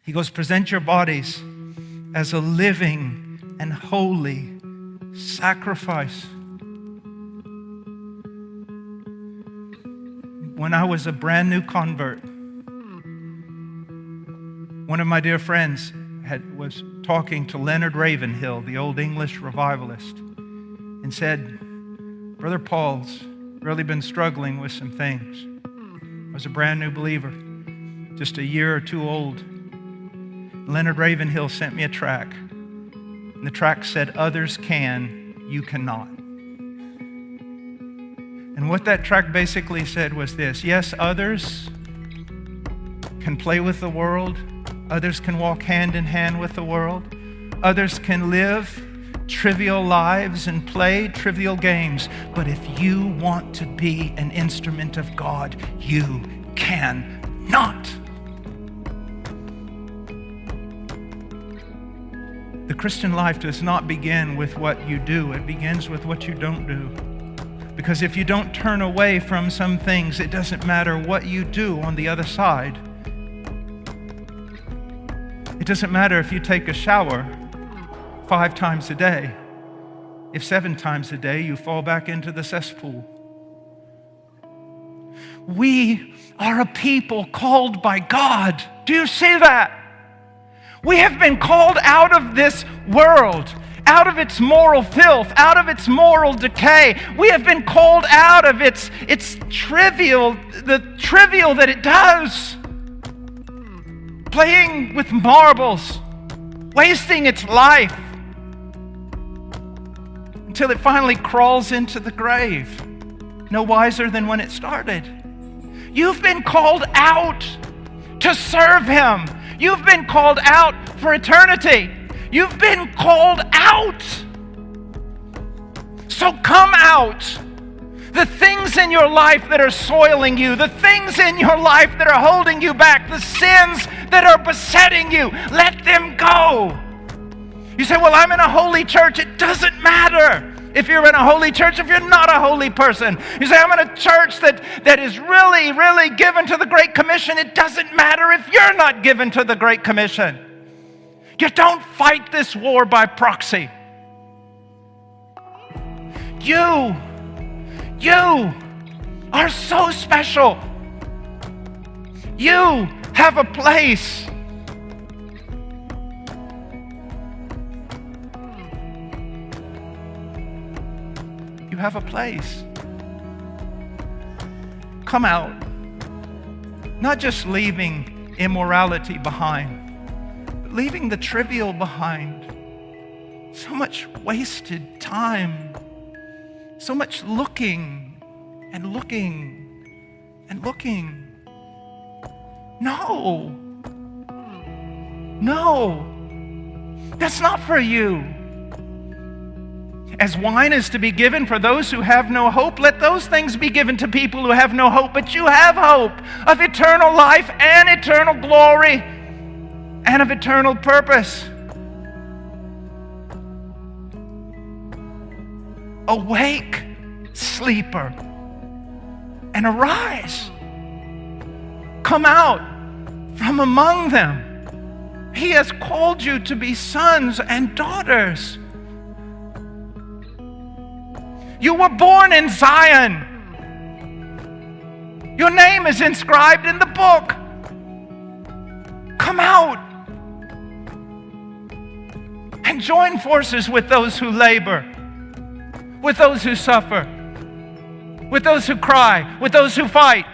He goes, present your bodies as a living and holy sacrifice. When I was a brand new convert, one of my dear friends was talking to Leonard Ravenhill, the old English revivalist, and said, Brother Paul's really been struggling with some things. I was a brand new believer, just a year or two old. Leonard Ravenhill sent me a tract, and the tract said, others can, you cannot. And what that tract basically said was this: yes, others can play with the world, others can walk hand in hand with the world, others can live trivial lives and play trivial games, but if you want to be an instrument of God, you cannot. The Christian life does not begin with what you do, it begins with what you don't do. Because if you don't turn away from some things, it doesn't matter what you do on the other side. It doesn't matter if you take a shower 5 times a day, if 7 times a day you fall back into the cesspool. We are a people called by God. Do you see that? We have been called out of this world, out of its moral filth, out of its moral decay. We have been called out of its trivial, the trivial that it does. Playing with marbles, wasting its life until it finally crawls into the grave, no wiser than when it started. You've been called out to serve Him. You've been called out for eternity. You've been called out. So come out. The things in your life that are soiling you, the things in your life that are holding you back, the sins that are besetting you, let them go. You say, well, I'm in a holy church. It doesn't matter if you're in a holy church, if you're not a holy person. You say, I'm in a church that is really, really given to the Great Commission. It doesn't matter if you're not given to the Great Commission. You don't fight this war by proxy. You are so special. You have a place. You have a place. Come out. Not just leaving immorality behind, but leaving the trivial behind. So much wasted time. So much looking and looking and looking. No. That's not for you. As wine is to be given for those who have no hope, let those things be given to people who have no hope. But you have hope of eternal life and eternal glory and of eternal purpose. Awake, sleeper, and arise. Come out from among them. He has called you to be sons and daughters. You were born in Zion. Your name is inscribed in the book. Come out and join forces with those who labor, with those who suffer, with those who cry, with those who fight.